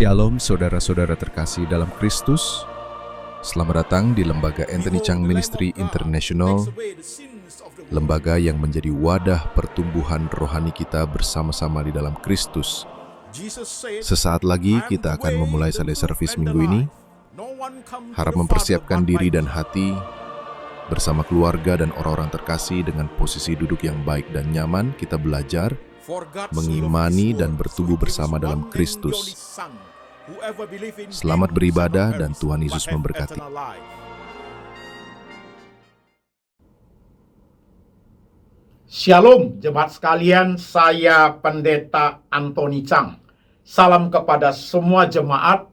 Shalom saudara-saudara terkasih dalam Kristus. Selamat datang di Lembaga Anthony Chang Ministry International, lembaga yang menjadi wadah pertumbuhan rohani kita bersama-sama di dalam Kristus. Sesaat lagi kita akan memulai Sunday Service minggu ini. Harap mempersiapkan diri dan hati bersama keluarga dan orang-orang terkasih dengan posisi duduk yang baik dan nyaman. Kita belajar mengimani dan bertumbuh bersama dalam Kristus. Selamat beribadah dan Tuhan Yesus memberkati. Shalom jemaat sekalian, saya Pendeta Anthony Chang. Salam kepada semua jemaat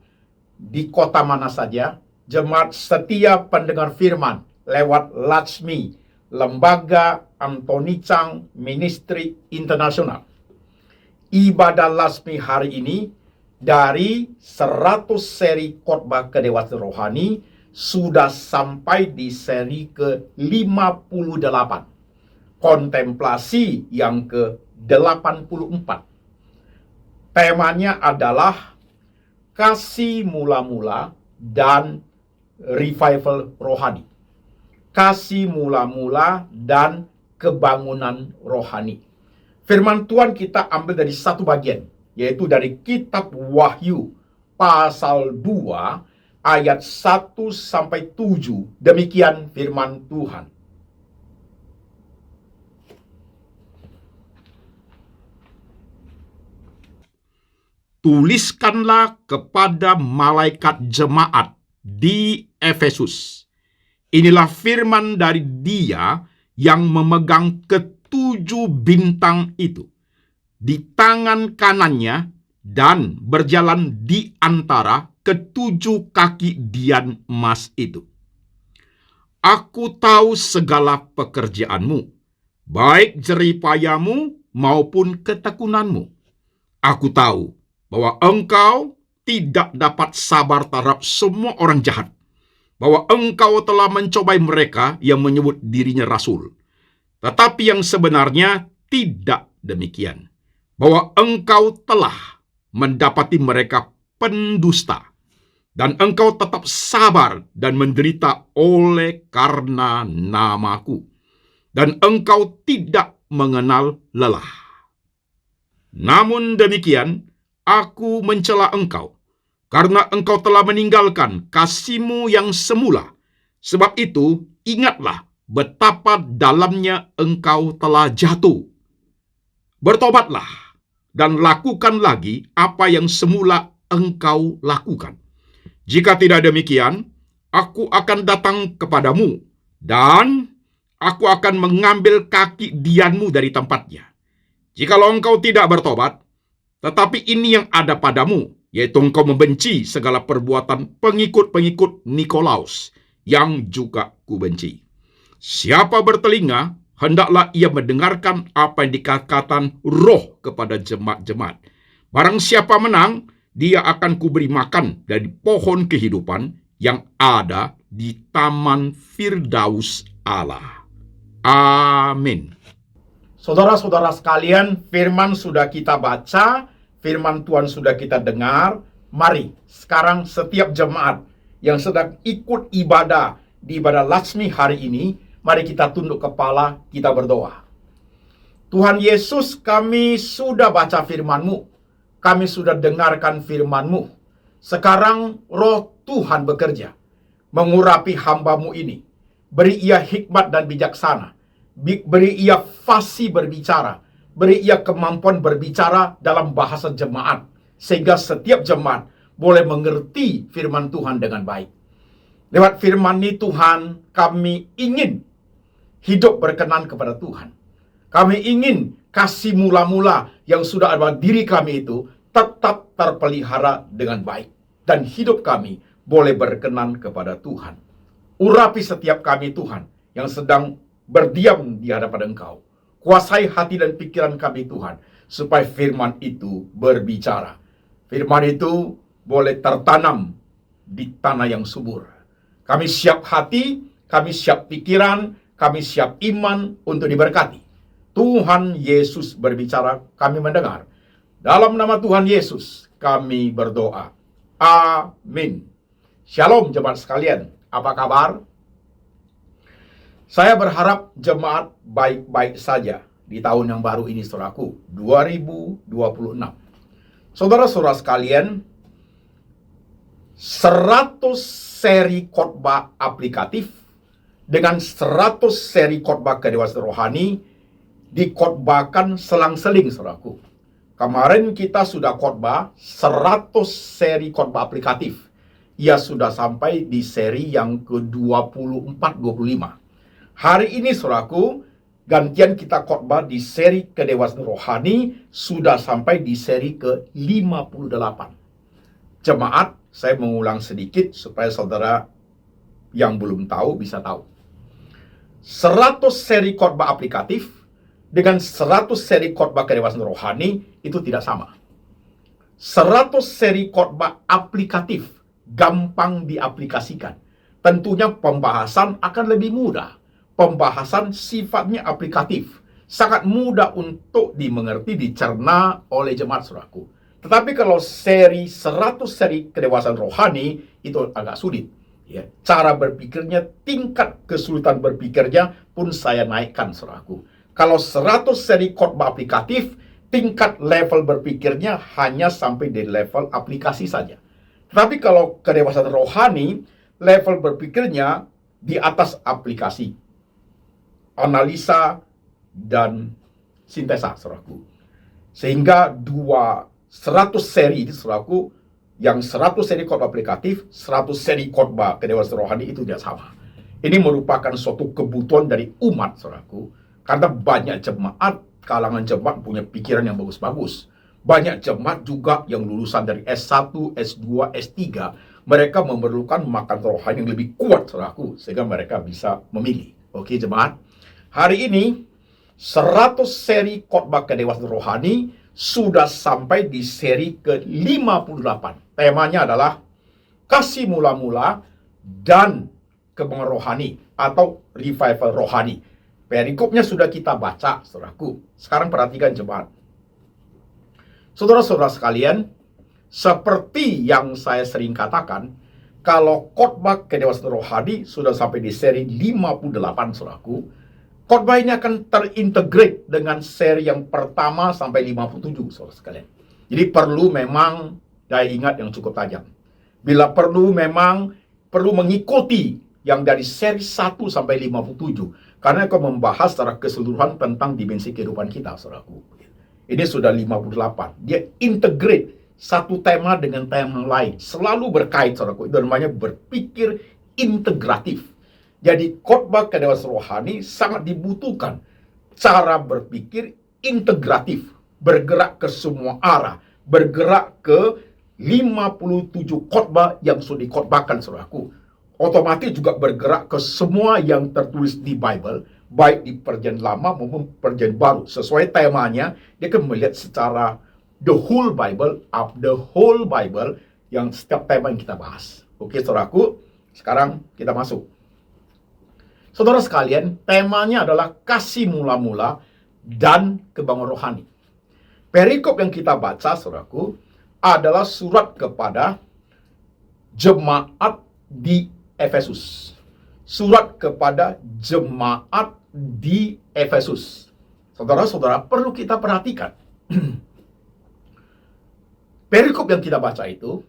di kota mana saja, jemaat setia pendengar firman lewat Latsmi, Lembaga Anthony Chang Ministry International. Ibadah Latsmi hari ini dari 100 seri khotbah kedewasaan rohani sudah sampai di seri ke-58. Kontemplasi yang ke-84. Temanya adalah kasih mula-mula dan revival rohani. Kasih mula-mula dan kebangunan rohani. Firman Tuhan kita ambil dari satu bagian, yaitu dari kitab Wahyu pasal 2 ayat 1 sampai 7. Demikian firman Tuhan. Tuliskanlah kepada malaikat jemaat di Efesus. Inilah firman dari Dia yang memegang ketujuh bintang itu di tangan kanannya dan berjalan di antara ketujuh kaki dian emas itu. Aku tahu segala pekerjaanmu, baik jeripayamu maupun ketekunanmu. Aku tahu bahwa engkau tidak dapat sabar terhadap semua orang jahat, bahwa engkau telah mencobai mereka yang menyebut dirinya rasul, tetapi yang sebenarnya tidak demikian, bahwa engkau telah mendapati mereka pendusta, dan engkau tetap sabar dan menderita oleh karena namaku, dan engkau tidak mengenal lelah. Namun demikian, aku mencela engkau, karena engkau telah meninggalkan kasihmu yang semula. Sebab itu, ingatlah betapa dalamnya engkau telah jatuh. Bertobatlah dan lakukan lagi apa yang semula engkau lakukan. Jika tidak demikian, aku akan datang kepadamu dan aku akan mengambil kaki dianmu dari tempatnya. Jikalau engkau tidak bertobat, tetapi ini yang ada padamu, yaitu engkau membenci segala perbuatan pengikut-pengikut Nikolaus, yang juga kubenci. Siapa bertelinga, hendaklah ia mendengarkan apa yang dikatakan Roh kepada jemaat-jemaat. Barang siapa menang, dia akan kuberi makan dari pohon kehidupan yang ada di taman Firdaus Allah. Amin. Saudara-saudara sekalian, firman sudah kita baca, firman Tuhan sudah kita dengar. Mari sekarang setiap jemaat yang sedang ikut ibadah di ibadah Latsmi hari ini, mari kita tunduk kepala, kita berdoa. Tuhan Yesus, kami sudah baca firman-Mu, kami sudah dengarkan firman-Mu. Sekarang Roh Tuhan bekerja, mengurapi hamba-Mu ini. Beri ia hikmat dan bijaksana, beri ia fasih berbicara, beri ia kemampuan berbicara dalam bahasa jemaat, sehingga setiap jemaat boleh mengerti firman Tuhan dengan baik. Lewat firman ini Tuhan, kami ingin hidup berkenan kepada Tuhan. Kami ingin kasih mula-mula yang sudah ada pada diri kami itu tetap terpelihara dengan baik. Dan hidup kami boleh berkenan kepada Tuhan. Urapi setiap kami Tuhan yang sedang berdiam di hadapan Engkau. Kuasai hati dan pikiran kami Tuhan, supaya firman itu berbicara. Firman itu boleh tertanam di tanah yang subur. Kami siap hati, kami siap pikiran, kami siap iman untuk diberkati. Tuhan Yesus berbicara, kami mendengar. Dalam nama Tuhan Yesus, kami berdoa. Amin. Shalom jemaat sekalian, apa kabar? Saya berharap jemaat baik-baik saja di tahun yang baru ini, saudaraku, 2026. Saudara-saudara sekalian, 100 seri khotbah aplikatif dengan 100 seri khotbah kedewasaan rohani dikhotbahkan selang-seling, saudaraku. Kemarin kita sudah khotbah 100 seri khotbah aplikatif. Ia sudah sampai di seri yang ke-24-25. Hari ini, saudaraku, gantian kita khotbah di seri kedewasaan rohani sudah sampai di seri ke-58. Jemaat, saya mengulang sedikit supaya saudara yang belum tahu bisa tahu. 100 seri khotbah aplikatif dengan 100 seri khotbah kedewasaan rohani itu tidak sama. 100 seri khotbah aplikatif gampang diaplikasikan. Tentunya pembahasan akan lebih mudah. Pembahasan sifatnya aplikatif, sangat mudah untuk dimengerti, dicerna oleh jemaat saudaraku. Tetapi kalau 100 seri kedewasaan rohani itu agak sulit. Ya, cara berpikirnya, tingkat kesulitan berpikirnya pun saya naikkan, saudaraku. Kalau 100 seri khotbah aplikatif, tingkat level berpikirnya hanya sampai di level aplikasi saja. Tetapi kalau kedewasaan rohani, level berpikirnya di atas aplikasi, analisa, dan sintesa, saudaraku. Sehingga 100 seri itu, saudaraku, yang 100 seri khotbah aplikatif, 100 seri khotbah kedewasaan rohani itu tidak sama. Ini merupakan suatu kebutuhan dari umat, saudaraku. Karena banyak jemaat, kalangan jemaat punya pikiran yang bagus-bagus. Banyak jemaat juga yang lulusan dari S1, S2, S3. Mereka memerlukan makan rohani yang lebih kuat, saudaraku. Sehingga mereka bisa memilih. Oke, jemaat. Hari ini, 100 seri khotbah kedewasaan rohani sudah sampai di seri ke-58. Temanya adalah kasih mula-mula dan kebanggaan rohani atau revival rohani. Perikopnya sudah kita baca, saudaraku. Sekarang perhatikan jemaat. Saudara-saudara sekalian, seperti yang saya sering katakan, kalau khotbah kedewasaan rohani sudah sampai di seri 58, saudaraku, khotbah ini akan terintegrate dengan seri yang pertama sampai 57, saudara sekalian. Jadi perlu memang daya ingat yang cukup tajam. Bila perlu memang perlu mengikuti yang dari seri 1 sampai 57. Karena akan membahas secara keseluruhan tentang dimensi kehidupan kita, saudaraku. Ini sudah 58. Dia integrate satu tema dengan tema lain. Selalu berkait, saudaraku. Itu namanya berpikir integratif. Jadi khotbah kedewasaan rohani sangat dibutuhkan cara berpikir integratif, bergerak ke semua arah, bergerak ke 57 khotbah yang sudah dikhotbahkan, saudaraku. Otomatis juga bergerak ke semua yang tertulis di Bible, baik di Perjanjian Lama maupun Perjanjian Baru. Sesuai temanya, dia akan melihat secara the whole Bible, yang setiap tema yang kita bahas. Oke, saudaraku, sekarang kita masuk. Saudara sekalian, temanya adalah kasih mula-mula dan kebanggaan rohani. Perikop yang kita baca, saudaraku, adalah surat kepada jemaat di Efesus. Surat kepada jemaat di Efesus. Saudara-saudara, perlu kita perhatikan. Perikop yang kita baca itu,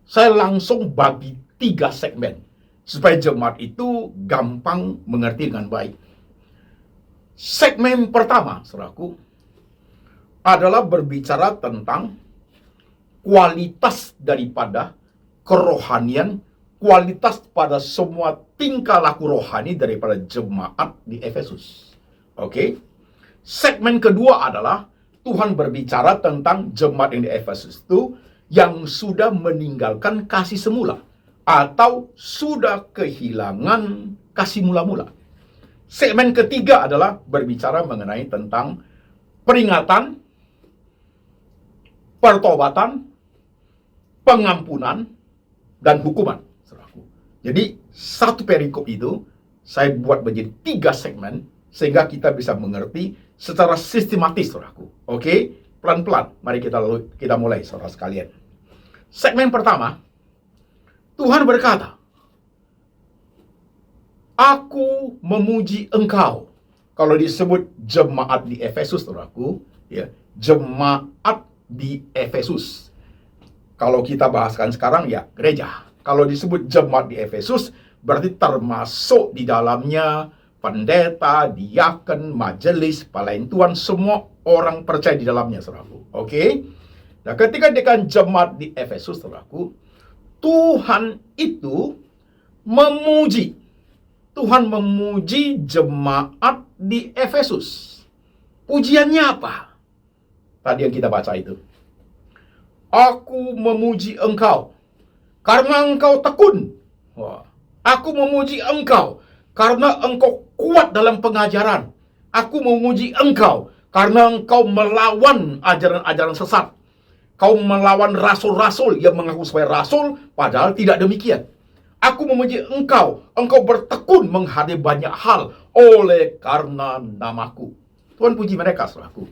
saya langsung bagi 3 segmen. Supaya jemaat itu gampang mengerti dengan baik. Segmen pertama, saudaraku, adalah berbicara tentang kualitas daripada kerohanian, kualitas pada semua tingkah laku rohani daripada jemaat di Efesus. Oke? Segmen kedua adalah Tuhan berbicara tentang jemaat yang di Efesus itu yang sudah meninggalkan kasih semula atau sudah kehilangan kasih mula-mula. Segmen ketiga adalah berbicara mengenai tentang peringatan, pertobatan, pengampunan, dan hukuman. Jadi satu perikop itu saya buat menjadi 3 segmen sehingga kita bisa mengerti secara sistematis, saudaraku. Oke, pelan-pelan. Mari kita mulai, saudara sekalian. Segmen pertama, Tuhan berkata, Aku memuji engkau. Kalau disebut jemaat di Efesus, saudaraku, ya, jemaat di Efesus. Kalau kita bahaskan sekarang, ya gereja. Kalau disebut jemaat di Efesus, berarti termasuk di dalamnya pendeta, diaken, majelis, pelayan Tuhan, semua orang percaya di dalamnya, saudaraku. Oke? Nah, ketika dengan jemaat di Efesus, saudaraku, Tuhan itu memuji. Tuhan memuji jemaat di Efesus. Pujiannya apa? Tadi yang kita baca itu. Aku memuji engkau karena engkau tekun. Wah. Aku memuji engkau karena engkau kuat dalam pengajaran. Aku memuji engkau karena engkau melawan ajaran-ajaran sesat. Kau melawan rasul-rasul yang mengaku sebagai rasul, padahal tidak demikian. Aku memuji engkau, engkau bertekun menghadapi banyak hal oleh karena namaku. Tuhan puji mereka, saudaraku.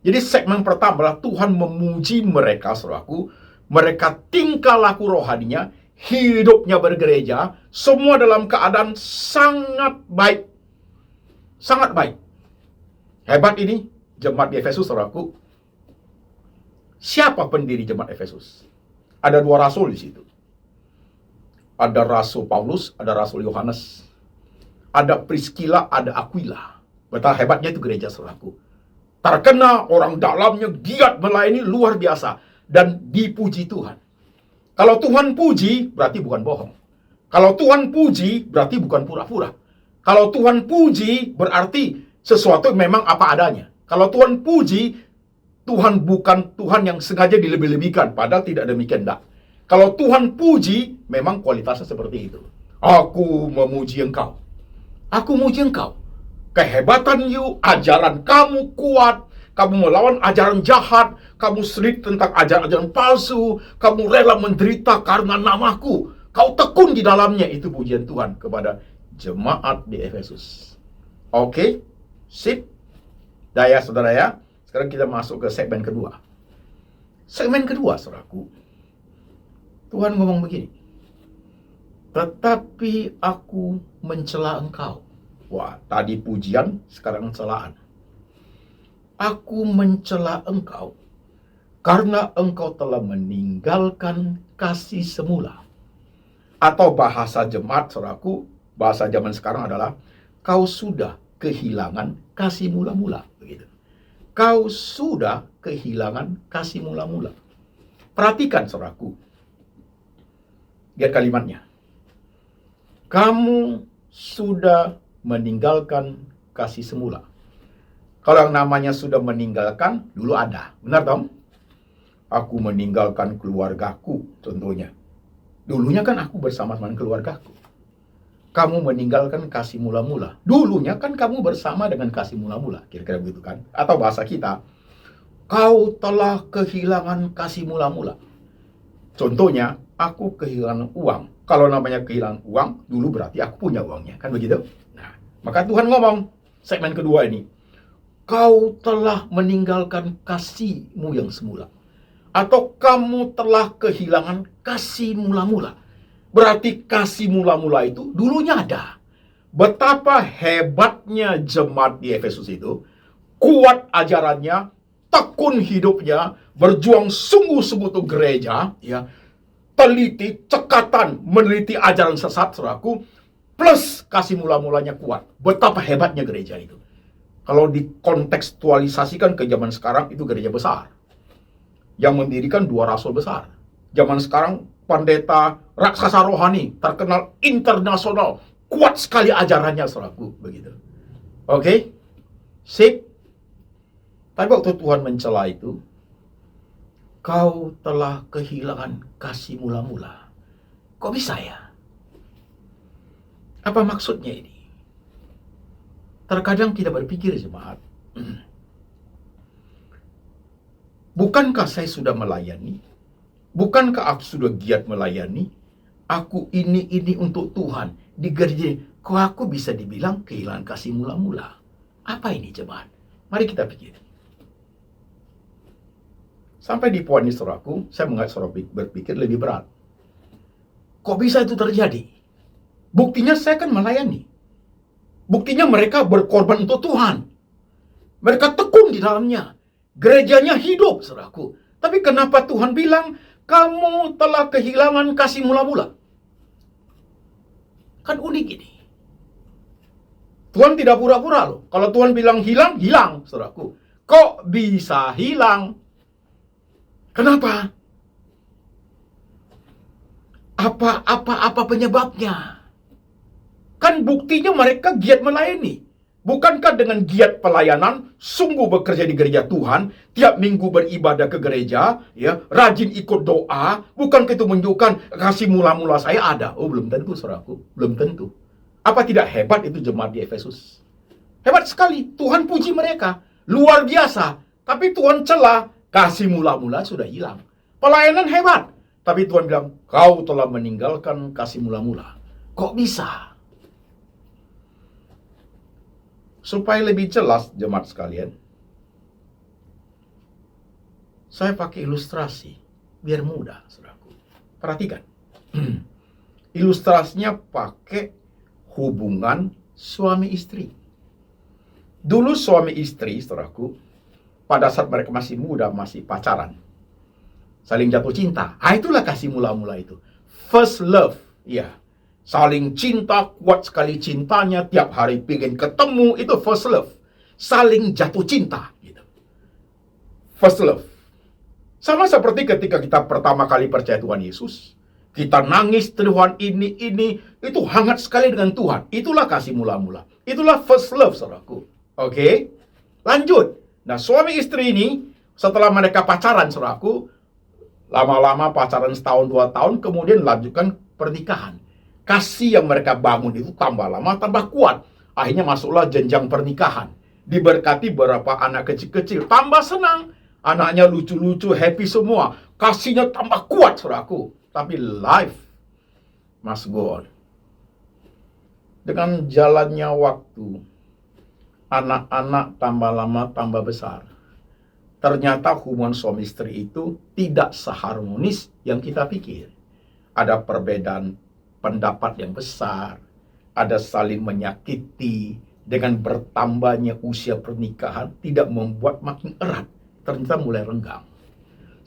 Jadi segmen pertama adalah Tuhan memuji mereka, saudaraku. Mereka tingkah laku rohaninya, hidupnya bergereja, semua dalam keadaan sangat baik. Sangat baik. Hebat ini jemaat di Efesus, saudaraku. Siapa pendiri jemaat Efesus? Ada 2 rasul di situ. Ada Rasul Paulus, ada Rasul Yohanes. Ada Priscilla, ada Aquila. Betapa hebatnya itu gereja, saudaraku. Terkenal, orang dalamnya giat melayani luar biasa. Dan dipuji Tuhan. Kalau Tuhan puji, berarti bukan bohong. Kalau Tuhan puji, berarti bukan pura-pura. Kalau Tuhan puji, berarti sesuatu memang apa adanya. Kalau Tuhan puji, Tuhan bukan Tuhan yang sengaja dilebih-lebihkan, padahal tidak demikian, enggak. Kalau Tuhan puji, memang kualitasnya seperti itu. Aku memuji engkau. Aku memuji engkau. Kehebatan you, ajaran kamu kuat, kamu melawan ajaran jahat, kamu selit tentang ajaran-ajaran palsu, kamu rela menderita karena namaku. Kau tekun di dalamnya, itu pujian Tuhan kepada jemaat di Efesus. Oke, sip. Daya saudara ya. Sekarang kita masuk ke segmen kedua. Segmen kedua, saudaraku. Tuhan ngomong begini. Tetapi aku mencela engkau. Wah, tadi pujian, sekarang celaan. Aku mencela engkau karena engkau telah meninggalkan kasih semula. Atau bahasa jemaat, saudaraku, bahasa zaman sekarang adalah kau sudah kehilangan kasih mula-mula. Begitu. Kau sudah kehilangan kasih mula-mula. Perhatikan, saudaraku. Lihat kalimatnya. Kamu sudah meninggalkan kasih semula. Kalau yang namanya sudah meninggalkan, dulu ada. Benar dong? Aku meninggalkan keluargaku, contohnya. Dulunya kan aku bersama-sama keluargaku. Kamu meninggalkan kasih mula-mula. Dulunya kan kamu bersama dengan kasih mula-mula. Kira-kira begitu kan? Atau bahasa kita, kau telah kehilangan kasih mula-mula. Contohnya, aku kehilangan uang. Kalau namanya kehilangan uang, dulu berarti aku punya uangnya. Kan begitu? Nah, maka Tuhan ngomong, segmen kedua ini. Kau telah meninggalkan kasihmu yang semula. Atau kamu telah kehilangan kasih mula-mula. Berarti kasih mula-mula itu dulunya ada. Betapa hebatnya jemaat di Efesus itu. Kuat ajarannya, tekun hidupnya, berjuang sungguh-sungguh untuk gereja, ya. Teliti, cekatan, meneliti ajaran sesat, saudaraku, plus kasih mula-mulanya kuat. Betapa hebatnya gereja itu. Kalau dikontekstualisasikan ke zaman sekarang, itu gereja besar. Yang mendirikan 2 rasul besar. Zaman sekarang, pendeta raksasa rohani, terkenal internasional, kuat sekali ajarannya, saudaraku, begitu. Oke? Sip. Tapi waktu Tuhan mencela itu, kau telah kehilangan kasih mula-mula. Kok bisa ya? Apa maksudnya ini? Terkadang kita berpikir, jemaat, bukankah saya sudah melayani? Bukankah aku sudah giat melayani? Aku ini untuk Tuhan. Di gereja, kok aku bisa dibilang kehilangan kasih mula-mula? Apa ini, jemaat? Mari kita pikir. Sampai di poin ini, saudaraku, saya berpikir lebih berat. Kok bisa itu terjadi? Buktinya saya kan melayani. Buktinya mereka berkorban untuk Tuhan. Mereka tekun di dalamnya. Gerejanya hidup, saudaraku. Tapi kenapa Tuhan bilang, kamu telah kehilangan kasih mula-mula? Kan unik ini. Tuhan tidak pura-pura loh. Kalau Tuhan bilang hilang, hilang, saudaraku. Kok bisa hilang? Kenapa? Apa penyebabnya? Kan buktinya mereka giat melayani. Bukankah dengan giat pelayanan, sungguh bekerja di gereja Tuhan, tiap minggu beribadah ke gereja, ya, rajin ikut doa, bukankah itu menunjukkan kasih mula-mula saya ada? Oh, belum tentu, saudaraku. Belum tentu. Apa tidak hebat itu jemaat di Efesus? Hebat sekali. Tuhan puji mereka. Luar biasa. Tapi Tuhan celah. Kasih mula-mula sudah hilang. Pelayanan hebat. Tapi Tuhan bilang, kau telah meninggalkan kasih mula-mula. Kok bisa? Supaya lebih jelas, jemaat sekalian, saya pakai ilustrasi. Biar mudah, saudaraku. Perhatikan. Ilustrasinya pakai hubungan suami istri. Dulu suami istri, saudaraku, pada saat mereka masih muda, masih pacaran, saling jatuh cinta. Itulah kasih mula-mula itu. First love. Ya. Saling cinta, kuat sekali cintanya, tiap hari pengen ketemu, itu first love. Saling jatuh cinta. Gitu. First love. Sama seperti ketika kita pertama kali percaya Tuhan Yesus. Kita nangis, Tuhan ini, itu hangat sekali dengan Tuhan. Itulah kasih mula-mula. Itulah first love, saudaraku. Oke? Lanjut. Nah, suami istri ini, setelah mereka pacaran, saudaraku, lama-lama pacaran setahun, 2 tahun, kemudian lanjutkan pernikahan. Kasih yang mereka bangun itu tambah lama, tambah kuat. Akhirnya masuklah jenjang pernikahan. Diberkati beberapa anak kecil-kecil, tambah senang. Anaknya lucu-lucu, happy semua. Kasihnya tambah kuat, saudaraku. Tapi life must go on. Dengan jalannya waktu, anak-anak tambah lama, tambah besar. Ternyata hubungan suami istri itu tidak seharmonis yang kita pikir. Ada perbedaan pendapat yang besar, ada saling menyakiti, dengan bertambahnya usia pernikahan tidak membuat makin erat, ternyata mulai renggang.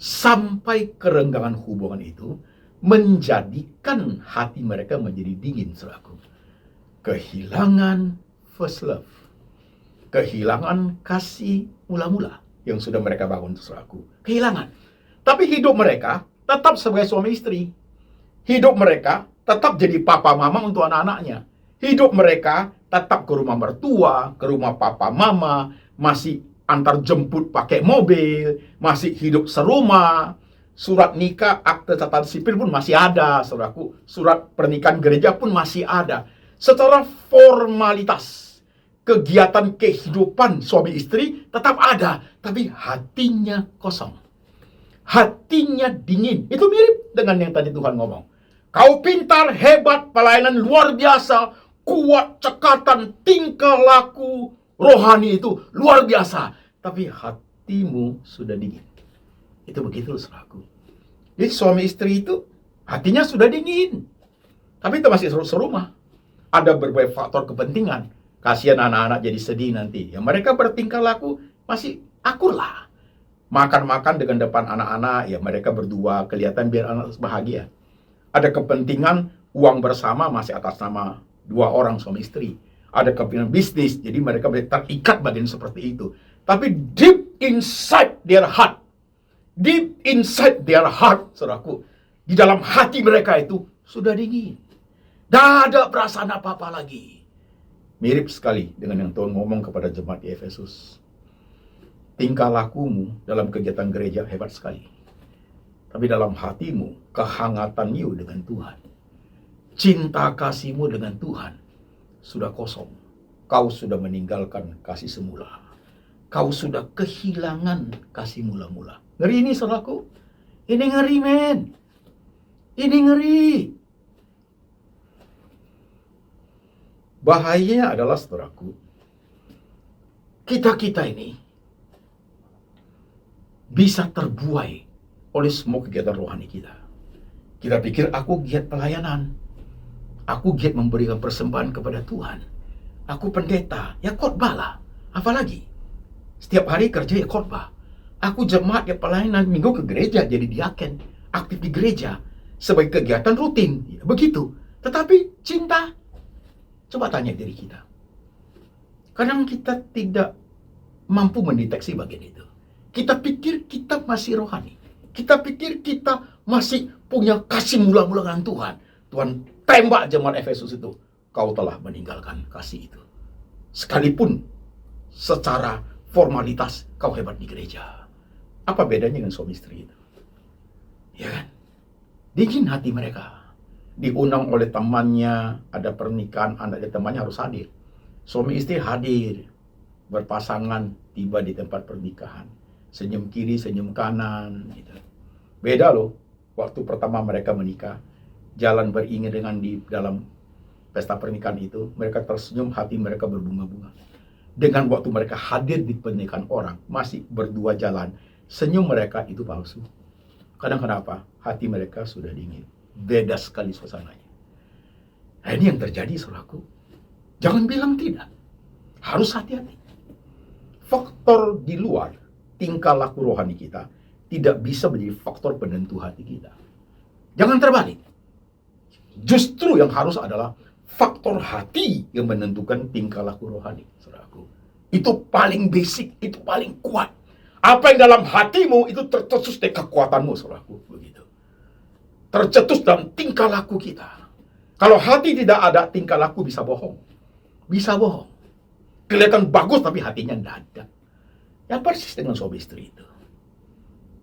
Sampai kerenggangan hubungan itu menjadikan hati mereka menjadi dingin, saudaraku. Kehilangan first love. Kehilangan kasih mula-mula yang sudah mereka bangun, saudaraku. Kehilangan. Tapi hidup mereka tetap sebagai suami istri. Hidup mereka tetap jadi papa mama untuk anak-anaknya. Hidup mereka tetap ke rumah mertua, ke rumah papa mama, masih antar jemput pakai mobil, masih hidup serumah. Surat nikah, akte catatan sipil pun masih ada, saudaraku. Surat pernikahan gereja pun masih ada. Secara formalitas, kegiatan kehidupan suami istri tetap ada, tapi hatinya kosong. Hatinya dingin. Itu mirip dengan yang tadi Tuhan ngomong. Kau pintar, hebat, pelayanan luar biasa, kuat, cekatan, tingkah laku, rohani itu luar biasa. Tapi hatimu sudah dingin. Itu begitu, saudaraku. Jadi suami istri itu hatinya sudah dingin. Tapi itu masih serumah. Ada berbagai faktor kepentingan. Kasihan anak-anak jadi sedih nanti. Ya, mereka bertingkah laku masih akur lah. Makan-makan dengan depan anak-anak, ya mereka berdua kelihatan biar anak bahagia. Ada kepentingan uang bersama masih atas nama 2 orang suami istri. Ada kepentingan bisnis, jadi mereka terikat bagian seperti itu. Tapi deep inside their heart, saudaraku, di dalam hati mereka itu sudah dingin. Tidak ada perasaan apa-apa lagi. Mirip sekali dengan yang Tuhan ngomong kepada jemaat di Efesus. Tingkah lakumu dalam kegiatan gereja hebat sekali. Tapi dalam hatimu, kehangatan you dengan Tuhan, cinta kasihmu dengan Tuhan sudah kosong. Kau sudah meninggalkan kasih semula. Kau sudah kehilangan kasih mula-mula. Ngeri ini, saudaraku. Ini ngeri, men. Ini ngeri. Bahayanya adalah, saudaraku, kita ini bisa terbuai oleh semua kegiatan rohani kita. Kita pikir aku giat pelayanan, aku giat memberikan persembahan kepada Tuhan, aku pendeta, ya khotbah lah. Apalagi setiap hari kerja ya khotbah. Aku jemaat ya pelayanan, minggu ke gereja jadi diaken, aktif di gereja sebagai kegiatan rutin, ya, begitu. Tetapi cinta, coba tanya diri kita. Kadang kita tidak mampu mendeteksi bagian itu. Kita pikir kita masih rohani. Kita pikir kita masih punya kasih mula-mula dengan Tuhan. Tuhan tembak jemaat Efesus itu. Kau telah meninggalkan kasih itu. Sekalipun secara formalitas kau hebat di gereja. Apa bedanya dengan suami istri itu? Ya kan? Dingin hati mereka. Diundang oleh temannya, ada pernikahan, anak dari temannya harus hadir. Suami istri hadir, berpasangan, tiba di tempat pernikahan. Senyum kiri, senyum kanan. Gitu. Beda loh, waktu pertama mereka menikah, jalan beriringan di dalam pesta pernikahan itu, mereka tersenyum, hati mereka berbunga-bunga. Dengan waktu mereka hadir di pernikahan orang, masih berdua jalan, senyum mereka itu palsu. Kadang kenapa? Hati mereka sudah dingin. Beda sekali suasananya. Nah, ini yang terjadi, saudaraku. Jangan bilang tidak. Harus hati-hati. Faktor di luar tingkah laku rohani kita tidak bisa menjadi faktor penentu hati kita. Jangan terbalik. Justru yang harus adalah faktor hati yang menentukan tingkah laku rohani, saudaraku. Itu paling basic, itu paling kuat. Apa yang dalam hatimu itu tercetus dari kekuatanmu, saudaraku. Begitu. Tercetus dalam tingkah laku kita. Kalau hati tidak ada, tingkah laku bisa bohong. Bisa bohong. Kelihatan bagus tapi hatinya tidak ada. Ya persis dengan suami istri itu.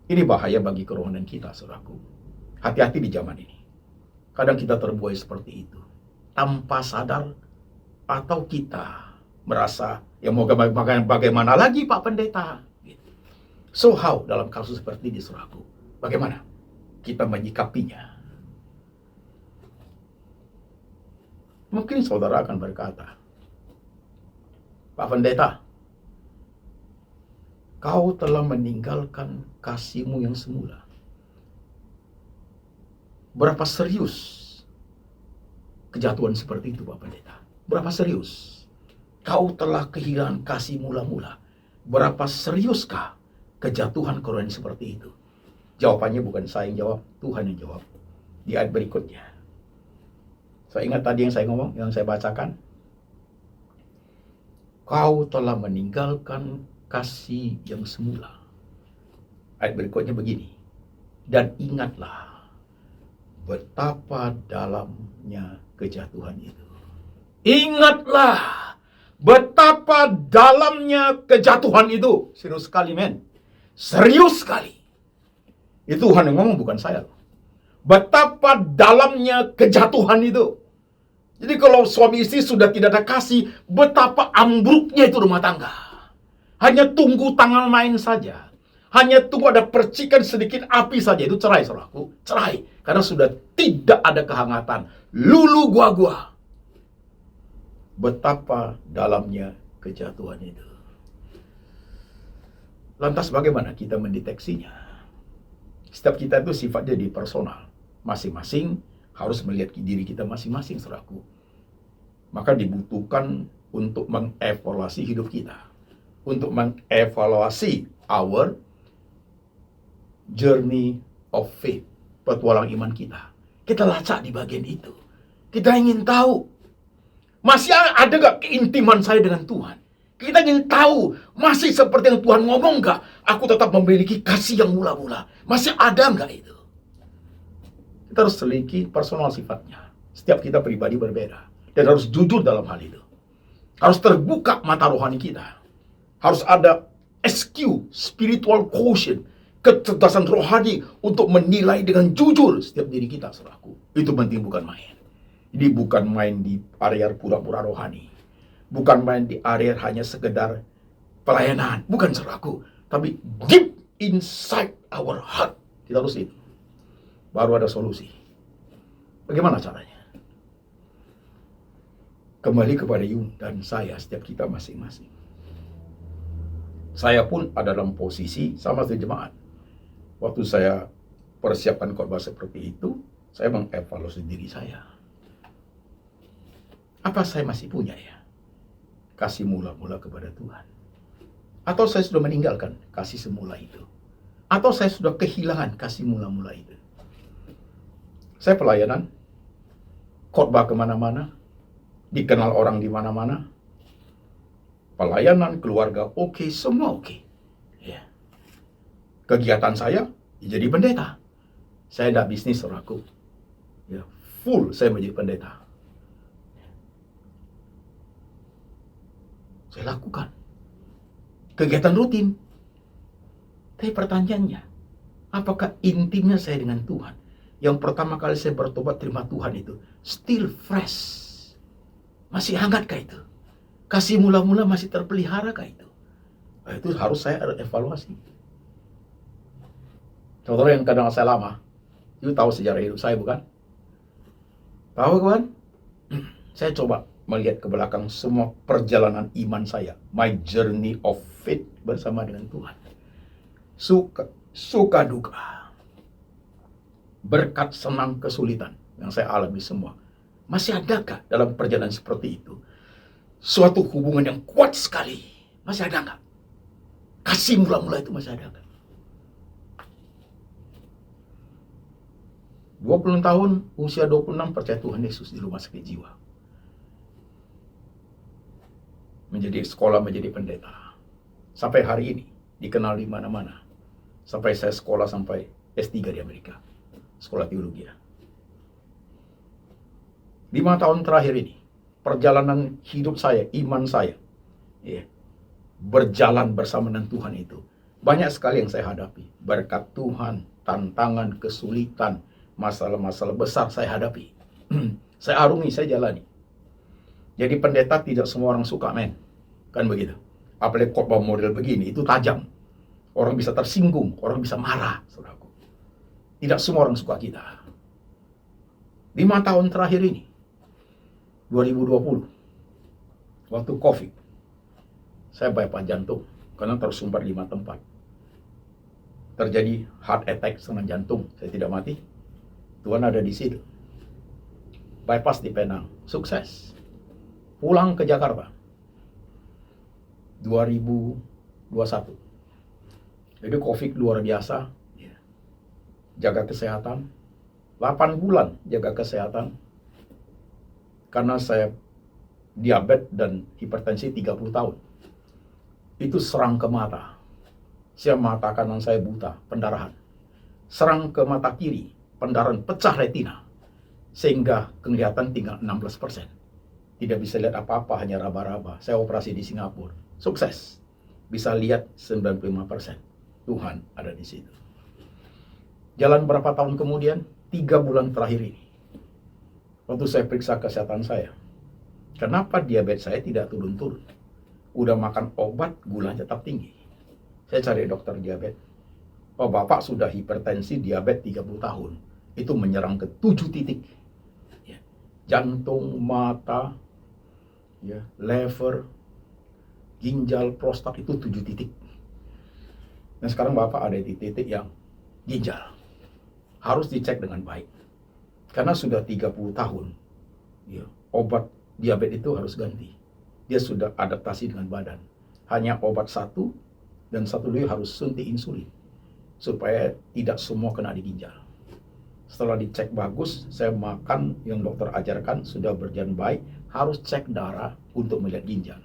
Ini bahaya bagi kerohanian kita, saudaraku. Hati-hati di zaman ini. Kadang kita terbuai seperti itu. Tanpa sadar atau kita merasa, ya mau bagaimana lagi Pak Pendeta. Gitu. So how dalam kasus seperti ini, saudaraku? Bagaimana kita menyikapinya? Mungkin saudara akan berkata, Pak Pendeta, kau telah meninggalkan kasihmu yang semula. Berapa serius kejatuhan seperti itu, Pak Pendeta? Berapa serius? Kau telah kehilangan kasih mula-mula. Berapa seriuskah kejatuhan rohani seperti itu? Jawabannya bukan saya yang jawab, Tuhan yang jawab. Di ayat berikutnya. Saya ingat tadi yang saya ngomong, yang saya bacakan. Kau telah meninggalkan kasih yang semula. Ayat berikutnya begini. Dan ingatlah betapa dalamnya kejatuhan itu. Ingatlah betapa dalamnya kejatuhan itu. Serius sekali, men. Serius sekali. Itu Tuhan yang ngomong, bukan saya. Betapa dalamnya kejatuhan itu. Jadi kalau suami istri sudah tidak ada kasih, betapa ambruknya itu rumah tangga. Hanya tunggu tangan main saja. Hanya tunggu ada percikan sedikit api saja. Itu cerai, saudaraku. Cerai. Karena sudah tidak ada kehangatan. Lulu gua-gua. Betapa dalamnya kejatuhan itu. Lantas bagaimana kita mendeteksinya? Setiap kita itu sifatnya di personal. Masing-masing harus melihat diri kita masing-masing, saudaraku. Maka dibutuhkan untuk mengevaluasi hidup kita. Untuk mengevaluasi our journey of faith. Petualang iman kita. Kita lacak di bagian itu. Kita ingin tahu. Masih ada gak keintiman saya dengan Tuhan? Kita ingin tahu. Masih seperti yang Tuhan ngomong gak? Aku tetap memiliki kasih yang mula-mula. Masih ada gak itu? Kita harus selidiki personal sifatnya. Setiap kita pribadi berbeda. Dan harus jujur dalam hal itu. Harus terbuka mata rohani kita. Harus ada SQ, spiritual quotient, kecerdasan rohani untuk menilai dengan jujur setiap diri kita, saudaraku. Itu penting, bukan main. Jadi bukan main di area pura-pura rohani. Bukan main di area hanya sekedar pelayanan. Bukan, saudaraku. Tapi deep inside our heart. Kita harus itu. Baru ada solusi. Bagaimana caranya? Kembali kepada you dan saya, setiap kita masing-masing. Saya pun ada dalam posisi sama seperti jemaat. Waktu saya persiapkan khotbah seperti itu, saya mengevaluasi diri saya. Apa saya masih punya ya kasih mula-mula kepada Tuhan? Atau saya sudah meninggalkan kasih semula itu? Atau saya sudah kehilangan kasih mula-mula itu? Saya pelayanan, khotbah kemana-mana, dikenal orang di mana-mana, pelayanan, keluarga oke, semua oke. Ya. Kegiatan saya jadi pendeta. Saya tidak bisnis, saudaraku. Ya, full saya menjadi pendeta. Saya lakukan kegiatan rutin. Tapi pertanyaannya, apakah intimnya saya dengan Tuhan? Yang pertama kali saya bertobat terima Tuhan itu still fresh. Masih hangatkah itu? Kasih mula-mula masih terpelihara kah itu? Nah, itu harus saya evaluasi. Saudara yang kadang saya lama, itu tahu sejarah hidup saya bukan? Tahu kan? Saya coba melihat ke belakang semua perjalanan iman saya, my journey of faith bersama dengan Tuhan. Suka duka, berkat senang kesulitan yang saya alami semua. Masih adakah dalam perjalanan seperti itu suatu hubungan yang kuat sekali? Masih ada nggak? Kasih mula-mula itu masih ada nggak? 20 tahun, usia 26 percaya Tuhan Yesus di rumah sakit jiwa. Menjadi sekolah, menjadi pendeta. Sampai hari ini, dikenal di mana-mana. Sampai saya sekolah sampai S3 di Amerika. Sekolah teologi. 5 tahun terakhir ini, perjalanan hidup saya, iman saya, ya, berjalan bersama dengan Tuhan itu. Banyak sekali yang saya hadapi. Berkat Tuhan, tantangan, kesulitan, masalah-masalah besar saya hadapi. Saya arungi, saya jalani. Jadi pendeta tidak semua orang suka, men. Kan begitu. Apalagi khotbah model begini, itu tajam. Orang bisa tersinggung, orang bisa marah, saudaraku. Tidak semua orang suka kita. 5 tahun terakhir ini, 2020, waktu COVID, saya bypass jantung karena tersumbat 5 tempat. Terjadi heart attack serangan jantung, saya tidak mati. Tuhan ada di situ. Bypass di Penang, sukses. Pulang ke Jakarta, 2021. Jadi COVID luar biasa. Jaga kesehatan, 8 bulan jaga kesehatan. Karena saya diabetes dan hipertensi 30 tahun. Itu serang ke mata. Saya mata kanan saya buta, pendarahan. Serang ke mata kiri, pendarahan, pecah retina. Sehingga kelihatan tinggal 16%. Tidak bisa lihat apa-apa, hanya raba-raba. Saya operasi di Singapura. Sukses. Bisa lihat 95%. Tuhan ada di situ. Jalan berapa tahun kemudian? 3 bulan terakhir ini. Waktu saya periksa kesehatan saya, kenapa diabetes saya tidak turun-turun? Udah makan obat, gulanya tetap tinggi. Saya cari dokter diabetes. Oh, Bapak sudah hipertensi, diabetes 30 tahun. Itu menyerang ke 7 titik. Ya. Jantung, mata, ya, lever, ginjal, prostat, itu 7 titik. Dan sekarang Bapak ada di titik yang ginjal. Harus dicek dengan baik. Karena sudah 30 tahun, ya, obat diabetes itu harus ganti. Dia sudah adaptasi dengan badan. Hanya obat satu, dan satu lagi harus suntik insulin. Supaya tidak semua kena di ginjal. Setelah dicek bagus, saya makan yang dokter ajarkan, sudah berjalan baik, harus cek darah untuk melihat ginjal.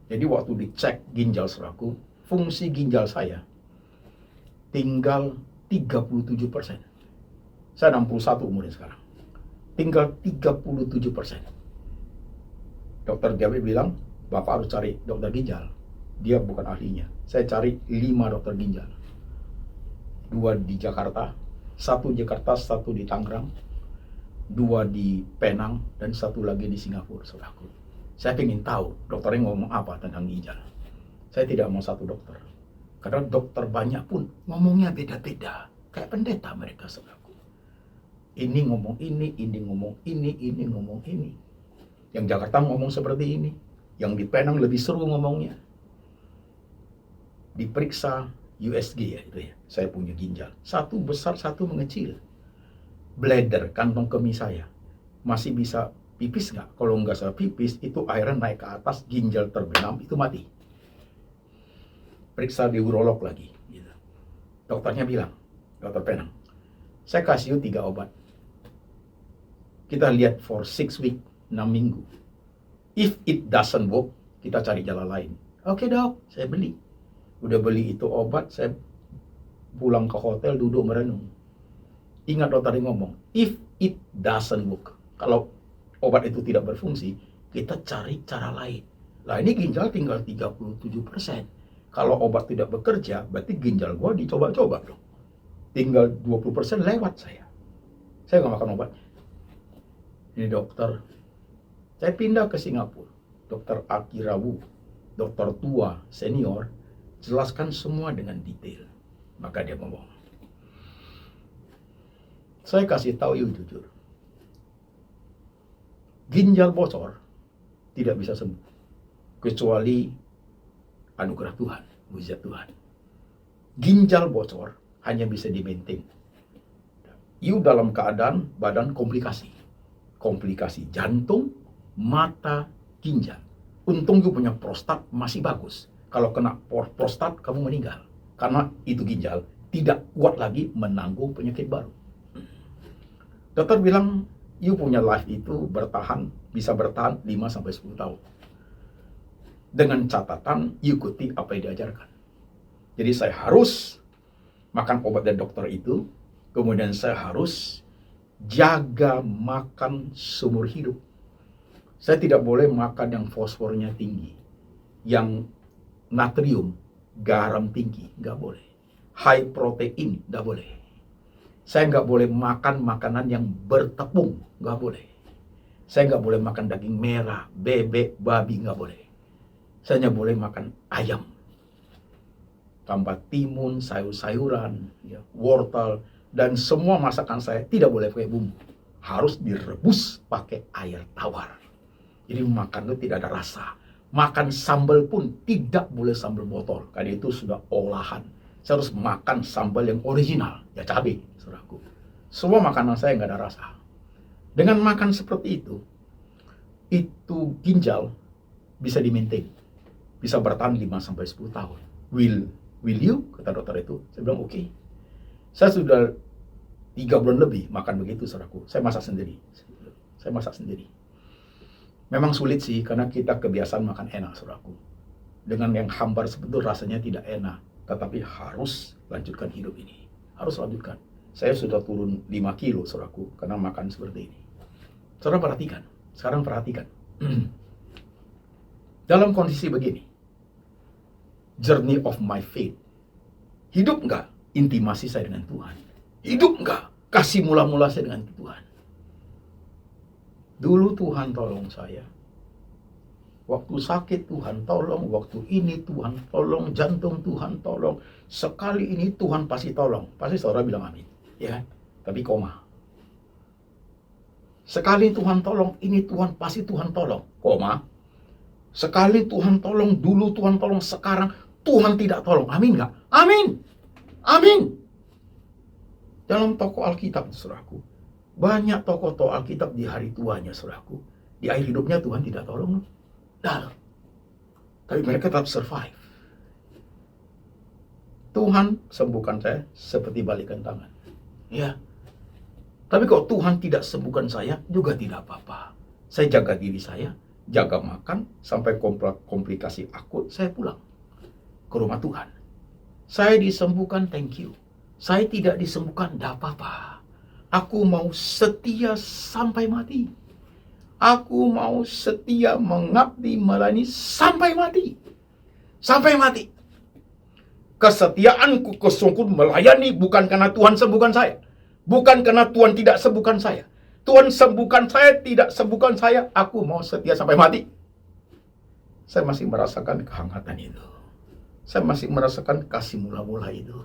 Jadi waktu dicek ginjal saudaraku, fungsi ginjal saya tinggal 37%. Saya 61 umurnya sekarang. Tinggal 37%. Dokter diabetes bilang, Bapak harus cari dokter ginjal. Dia bukan ahlinya. Saya cari 5 dokter ginjal. 2 di Jakarta, 1 di Jakarta, 1 di Tangerang, 2 di Penang, dan 1 lagi di Singapura, saudaraku. Saya ingin tahu dokternya ngomong apa tentang ginjal. Saya tidak mau satu dokter. Karena dokter banyak pun ngomongnya beda-beda. Kayak pendeta mereka, saudaraku. Ini ngomong ini ngomong ini ngomong ini. Yang Jakarta ngomong seperti ini. Yang di Penang lebih seru ngomongnya. diperiksa USG ya itu ya. Saya punya ginjal. Satu besar, satu mengecil. Bladder, kantong kemih saya. Masih bisa pipis nggak? Kalau nggak saya pipis, itu airnya naik ke atas, ginjal terbenam, itu mati. Periksa di urolog lagi. Gitu. Dokternya bilang, Dokter Penang, saya kasih 3 obat. Kita lihat for 6 week, 6 minggu. If it doesn't work, kita cari jalan lain. Oke dok, saya beli. Udah beli itu obat, saya pulang ke hotel, duduk merenung. Ingat dokter yang ngomong, if it doesn't work, kalau obat itu tidak berfungsi, kita cari cara lain. Lah ini ginjal tinggal 37%. Kalau obat tidak bekerja, berarti ginjal gua dicoba-coba dong. Tinggal 20% lewat saya. Saya nggak makan obat. Ini dokter, saya pindah ke Singapura. Dokter Akirawu, dokter tua, senior, jelaskan semua dengan detail. Maka dia ngomong, saya kasih tahu you jujur, ginjal bocor tidak bisa sembuh kecuali anugerah Tuhan, mujizat Tuhan. Ginjal bocor hanya bisa di-maintain. You dalam keadaan badan komplikasi jantung, mata, ginjal. Untung you punya prostat masih bagus. Kalau kena prostat kamu meninggal karena itu ginjal tidak kuat lagi menanggung penyakit baru. Dokter bilang you punya life itu bisa bertahan 5-10 tahun. Dengan catatan ikuti apa yang diajarkan. Jadi saya harus makan obat dari dokter itu, kemudian saya harus jaga makan seumur hidup. Saya tidak boleh makan yang fosfornya tinggi, yang natrium, garam tinggi, nggak boleh. High protein, nggak boleh. Saya nggak boleh makan makanan yang bertepung, nggak boleh. Saya nggak boleh makan daging merah, bebek, babi, nggak boleh. Saya hanya boleh makan ayam, tambah timun, sayur-sayuran, ya, wortel, dan semua masakan saya tidak boleh pakai bumbu. Harus direbus pakai air tawar. Jadi makan itu tidak ada rasa. Makan sambal pun tidak boleh sambal botol, karena itu sudah olahan. Saya harus makan sambal yang original, ya cabai, saudaraku. Semua makanan saya nggak ada rasa. Dengan makan seperti itu ginjal bisa di-maintain, bisa bertahan 5-10 tahun. Will you? Kata dokter itu. Saya bilang oke. Saya sudah 3 bulan lebih makan begitu, saudaraku. Saya masak sendiri. Memang sulit sih, karena kita kebiasaan makan enak, saudaraku. Dengan yang hambar seperti itu rasanya tidak enak. Tetapi harus lanjutkan hidup ini. Harus lanjutkan. Saya sudah turun 5 kilo, saudaraku, karena makan seperti ini. Saudara perhatikan. Sekarang perhatikan. Dalam kondisi begini, journey of my faith. Hidup nggak intimasi saya dengan Tuhan? Hidup nggak kasih mula-mula saya dengan Tuhan? Dulu Tuhan tolong saya. Waktu sakit Tuhan tolong, waktu ini Tuhan tolong, jantung Tuhan tolong. Sekali ini Tuhan pasti tolong. Pasti saudara bilang amin. Ya kan? Tapi koma. Sekali Tuhan tolong, ini Tuhan pasti Tuhan tolong. Koma. Sekali Tuhan tolong, dulu Tuhan tolong, sekarang Tuhan tidak tolong. Amin nggak? Amin. Amin. Dalam tokoh Alkitab, saudaraku, banyak tokoh Alkitab di hari tuanya, saudaraku, di akhir hidupnya Tuhan tidak tolong. Nah, tapi mereka tetap survive. Tuhan sembuhkan saya seperti balikan tangan. Ya. Tapi kalau Tuhan tidak sembuhkan saya, juga tidak apa-apa. Saya jaga diri saya, jaga makan, sampai komplikasi akut, saya pulang ke rumah Tuhan. Saya disembuhkan, thank you. Saya tidak disembuhkan, tidak apa-apa. Aku mau setia sampai mati. Aku mau setia mengabdi melayani sampai mati. Sampai mati. Kesetiaanku kesungguhan melayani bukan karena Tuhan sembuhkan saya. Bukan karena Tuhan tidak sembuhkan saya. Tuhan sembuhkan saya, tidak sembuhkan saya. Aku mau setia sampai mati. Saya masih merasakan kehangatan itu. Saya masih merasakan kasih mula-mula itu.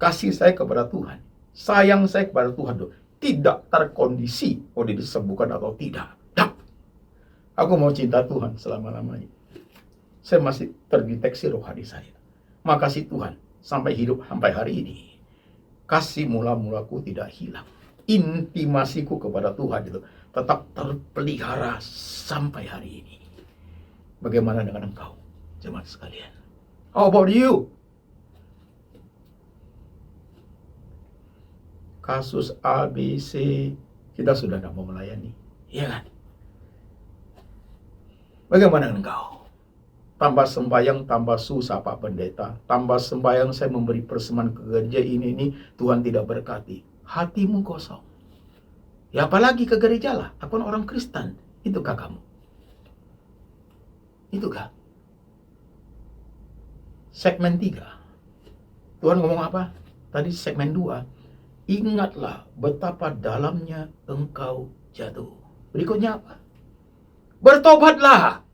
Kasih saya kepada Tuhan. Sayang saya kepada Tuhan itu tidak terkondisi oleh disembuhkan atau tidak. Aku mau cinta Tuhan selama-lamanya. Saya masih terdeteksi rohani saya. Makasih Tuhan, sampai hidup sampai hari ini, kasih mula-mulaku tidak hilang. Intimasiku kepada Tuhan itu tetap terpelihara sampai hari ini. Bagaimana dengan engkau, jemaat sekalian? How about you? Kasus ABC kita sudah tidak mau melayani, iya kan? Bagaimana dengan engkau? Tambah sembahyang, tambah susah Pak Pendeta. Tambah sembahyang saya memberi persembahan ke gereja ini, Tuhan tidak berkati. Hatimu kosong. Ya apalagi ke gereja lah, aku kan orang Kristen. Itukah kamu? Itukah? Segmen 3. Tuhan ngomong apa? Tadi segmen 2. Ingatlah betapa dalamnya engkau jatuh. Berikutnya apa? Bertobatlah.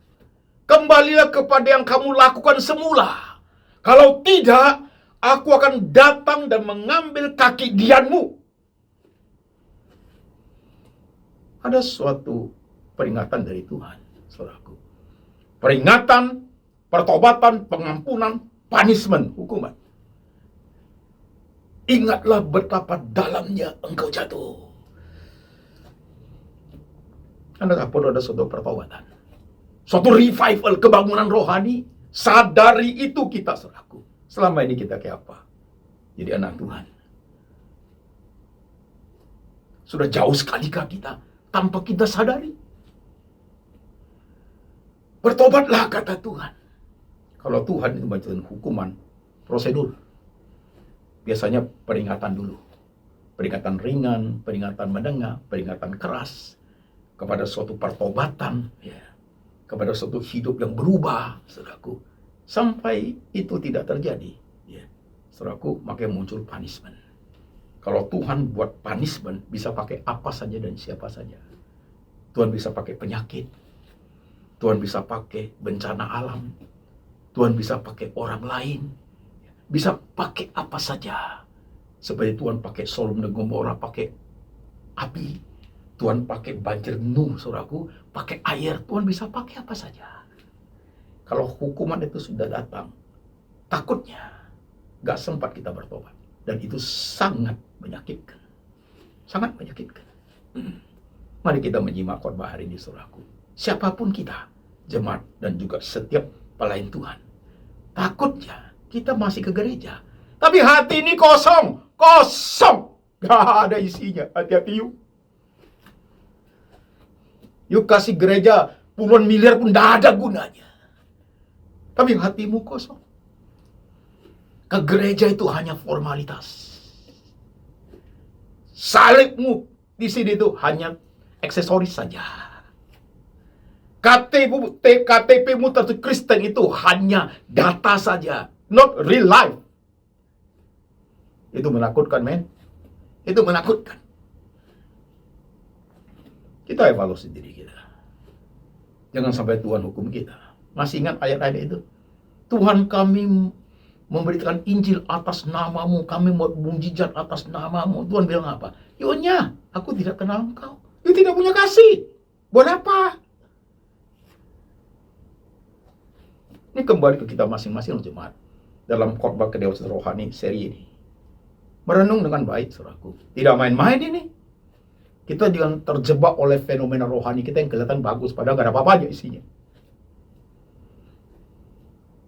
Kembalilah kepada yang kamu lakukan semula. Kalau tidak, aku akan datang dan mengambil kaki dianmu. Ada suatu peringatan dari Tuhan, saudaraku. Peringatan, pertobatan, pengampunan, punishment, hukuman. Ingatlah betapa dalamnya engkau jatuh. Anda perlu ada suatu pertobatan, suatu revival, kebangunan rohani. Sadari itu kita, saudaraku. Selama ini kita kayak apa? Jadi anak Tuhan. Sudah jauh sekali kah kita tanpa kita sadari? Bertobatlah, kata Tuhan. Kalau Tuhan itu menjatuhkan hukuman, prosedur. Biasanya peringatan dulu. Peringatan ringan, peringatan menengah, peringatan keras. Kepada suatu pertobatan, ya, kepada suatu hidup yang berubah, saudaraku. Sampai itu tidak terjadi, ya, saudaraku, makanya muncul punishment. Kalau Tuhan buat punishment, bisa pakai apa saja dan siapa saja. Tuhan bisa pakai penyakit, Tuhan bisa pakai bencana alam, Tuhan bisa pakai orang lain, bisa pakai apa saja. Seperti Tuhan pakai Sodom dan Gomora, pakai api. Tuhan pakai banjir Nuh, saudaraku, pakai air. Tuhan bisa pakai apa saja. Kalau hukuman itu sudah datang, takutnya gak sempat kita bertobat. Dan itu sangat menyakitkan. Sangat menyakitkan. Mari kita menyimak khotbah hari ini, saudaraku. Siapapun kita, jemaat dan juga setiap pelayan Tuhan, takutnya kita masih ke gereja, tapi hati ini kosong. Kosong. Gak ada isinya. Hati-hati yuk. Yuk kasih gereja puluhan miliar pun tidak ada gunanya. Tapi hatimu kosong. Ke gereja itu hanya formalitas. Salibmu di sini itu hanya aksesoris saja. KTP-mu tertulis Kristen itu hanya data saja. Not real life. Itu menakutkan, men. Itu menakutkan. Kita evaluasi diri kita. Jangan sampai Tuhan hukum kita. Masih ingat ayat-ayat itu? Tuhan, kami memberitakan Injil atas namamu. Kami mau mujizat atas namamu. Tuhan bilang apa? Yonya, aku tidak kenal engkau. You tidak punya kasih. Buat apa? Ini kembali ke kita masing-masing, jemaat. Dalam khotbah kedewasaan rohani seri ini. Merenung dengan baik, saudaraku. Tidak main-main ini. Kita jangan terjebak oleh fenomena rohani kita yang kelihatan bagus, padahal gak ada apa-apa aja isinya.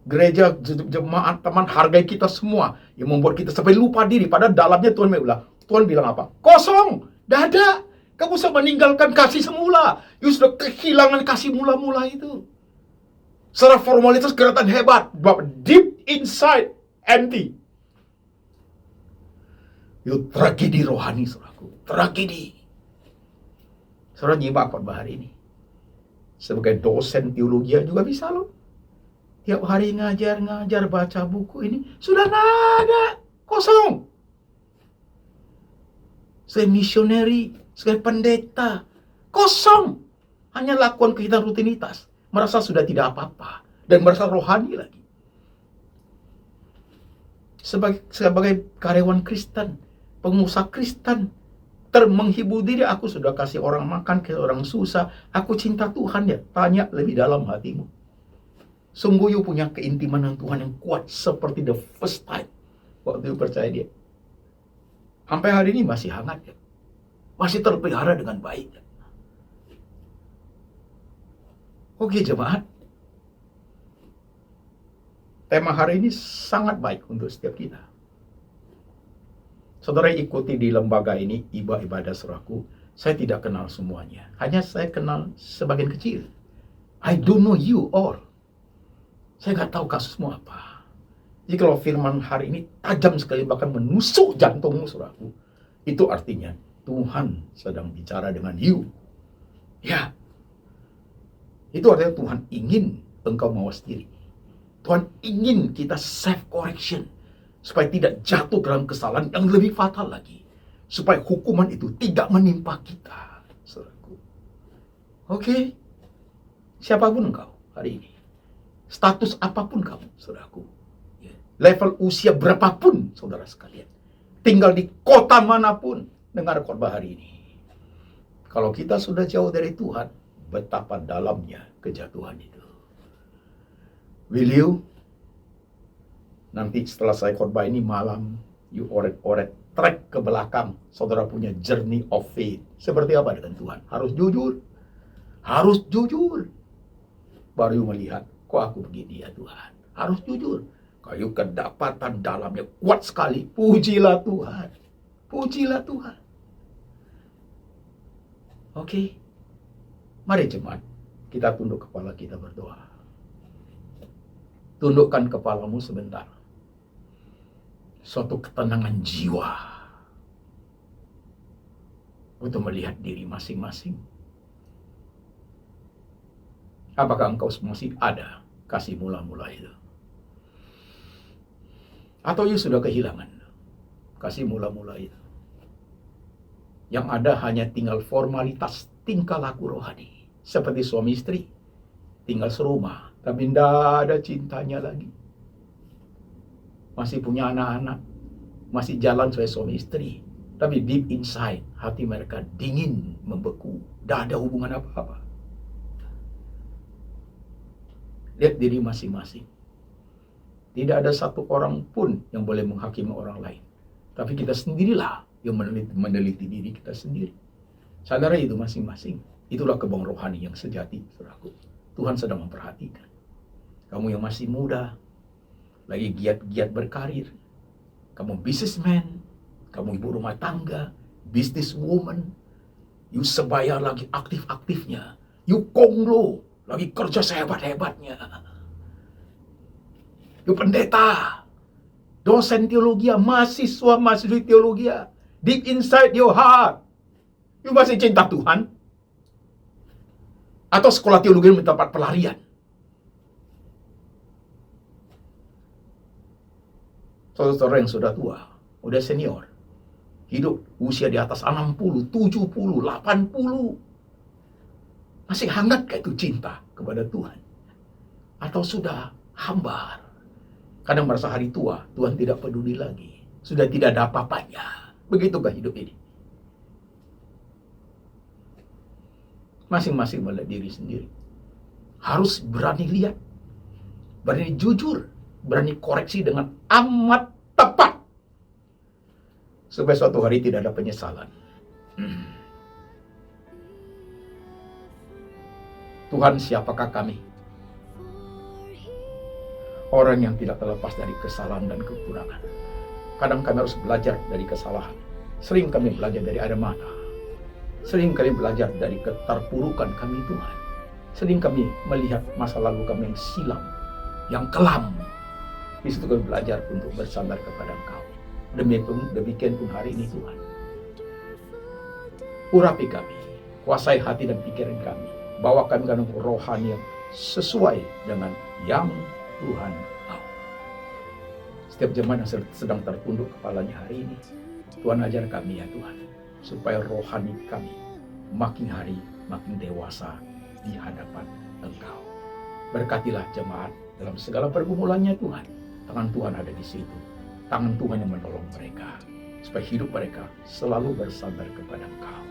Gereja, jemaat, teman, hargai kita semua. Yang membuat kita sampai lupa diri. Padahal dalamnya Tuhan bilang apa? Kosong. Gak ada. Kamu sudah meninggalkan kasih semula. You sudah kehilangan kasih mula-mula itu. Secara formalitas kelihatan hebat. But deep inside, empty. You tragedi rohani, saudaraku. Tragedi. Saudara nyimak khotbah hari ini. Sebagai dosen teologi juga bisa loh. Tiap hari ngajar, baca buku ini. Sudah nggak ada. Kosong. Saya misioneri, saya pendeta. Kosong. Hanya lakukan kehidupan rutinitas. Merasa sudah tidak apa-apa. Dan merasa rohani lagi. Sebagai karyawan Kristen, pengusaha Kristen, menghibur diri, aku sudah kasih orang makan, ke orang susah. Aku cinta Tuhan ya. Tanya lebih dalam hatimu. Sungguh you punya keintiman dengan Tuhan yang kuat seperti the first time waktu you percaya Dia. Sampai hari ini masih hangat ya. Masih terpelihara dengan baik ya. Oke jemaat. Tema hari ini sangat baik untuk setiap kita. Saudara ikuti di lembaga ini, ibadah saudaraku. Saya tidak kenal semuanya. Hanya saya kenal sebagian kecil. I don't know you all. Saya nggak tahu kasusmu apa. Jadi kalau firman hari ini tajam sekali, bahkan menusuk jantungmu saudaraku, itu artinya Tuhan sedang bicara dengan you. Ya. Itu artinya Tuhan ingin engkau mawas diri. Tuhan ingin kita self correction supaya tidak jatuh dalam kesalahan yang lebih fatal lagi. Supaya hukuman itu tidak menimpa kita, saudaraku. Oke? Siapapun engkau hari ini. Status apapun kamu, saudaraku. Level usia berapapun, saudara sekalian. Tinggal di kota manapun, dengar khotbah hari ini. Kalau kita sudah jauh dari Tuhan, betapa dalamnya kejatuhan itu. Will you? Nanti setelah saya khotbah ini malam, you oret-oret, trek ke belakang, saudara punya journey of faith. Seperti apa dengan Tuhan? Harus jujur. Harus jujur. Baru you melihat, kok aku begini ya Tuhan. Harus jujur. Kayu kedapatan dalamnya kuat sekali. Pujilah Tuhan. Pujilah Tuhan. Oke. Mari jemaat, kita tunduk kepala kita berdoa. Tundukkan kepalamu sebentar. Suatu ketenangan jiwa untuk melihat diri masing-masing. Apakah engkau masih ada kasih mula-mula itu? Atau you sudah kehilangan kasih mula-mula itu? Yang ada hanya tinggal formalitas tingkah laku rohani. Seperti suami istri, tinggal serumah, tapi tidak ada cintanya lagi. Masih punya anak-anak, masih jalan sebagai suami istri, tapi deep inside, hati mereka dingin, membeku, tidak ada hubungan apa-apa. Lihat diri masing-masing. Tidak ada satu orang pun yang boleh menghakimi orang lain. Tapi kita sendirilah yang meneliti diri kita sendiri. Sadari itu masing-masing. Itulah kebun rohani yang sejati, saudaraku. Tuhan sedang memperhatikan. Kamu yang masih muda, lagi giat-giat berkarir. Kamu businessman, kamu ibu rumah tangga, businesswoman. You sebaya lagi aktif-aktifnya. You konglo, lagi kerja sehebat-hebatnya. You pendeta, dosen teologi, mahasiswa-mahasiswi teologi. Deep inside your heart, you masih cinta Tuhan? Atau sekolah teologi menjadi tempat pelarian? Saudara-saudara yang sudah tua, udah senior, hidup usia di atas 60, 70, 80, masih hangat kayak itu cinta kepada Tuhan? Atau sudah hambar? Kadang merasa hari tua, Tuhan tidak peduli lagi. Sudah tidak ada apa-apanya. Begitukah hidup ini? Masing-masing melihat diri sendiri. Harus berani lihat. Berani jujur. Berani koreksi dengan amat tepat. Supaya suatu hari tidak ada penyesalan. Tuhan, siapakah kami? Orang yang tidak terlepas dari kesalahan dan kekurangan. Kadang kami harus belajar dari kesalahan. Sering kami belajar dari air mata. Sering kami belajar dari keterpurukan kami Tuhan. Sering kami melihat masa lalu kami yang silam, yang kelam. Di situ kami belajar untuk bersandar kepada Engkau. Demikian pun hari ini Tuhan. Urapi kami, kuasai hati dan pikiran kami. Bawa kami ke dalam rohani yang sesuai dengan yang Tuhan mau. Setiap jemaat yang sedang tertunduk kepalanya hari ini, Tuhan ajar kami ya Tuhan, supaya rohani kami makin hari makin dewasa di hadapan Engkau. Berkatilah jemaat dalam segala pergumulannya Tuhan. Tangan Tuhan ada di situ. Tangan Tuhan yang menolong mereka, supaya hidup mereka selalu bersandar kepada Engkau.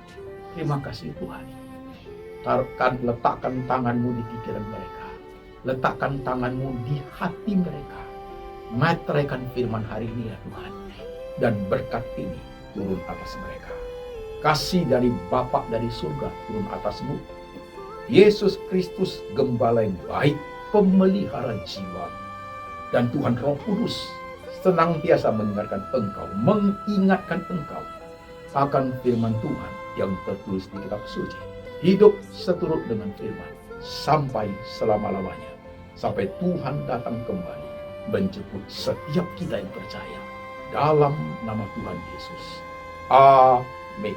Terima kasih Tuhan. Letakkan tanganmu di pikiran mereka. Letakkan tanganmu di hati mereka. Materaikan firman hari ini ya Tuhan. Dan berkat ini turun atas mereka. Kasih dari Bapa dari surga turun atasmu. Yesus Kristus gembala yang baik, pemelihara jiwa. Dan Tuhan Roh Kudus senantiasa mengingatkan engkau akan firman Tuhan yang tertulis di kitab suci. Hidup seturut dengan firman sampai selama-lamanya. Sampai Tuhan datang kembali menjemput setiap kita yang percaya. Dalam nama Tuhan Yesus. Amin.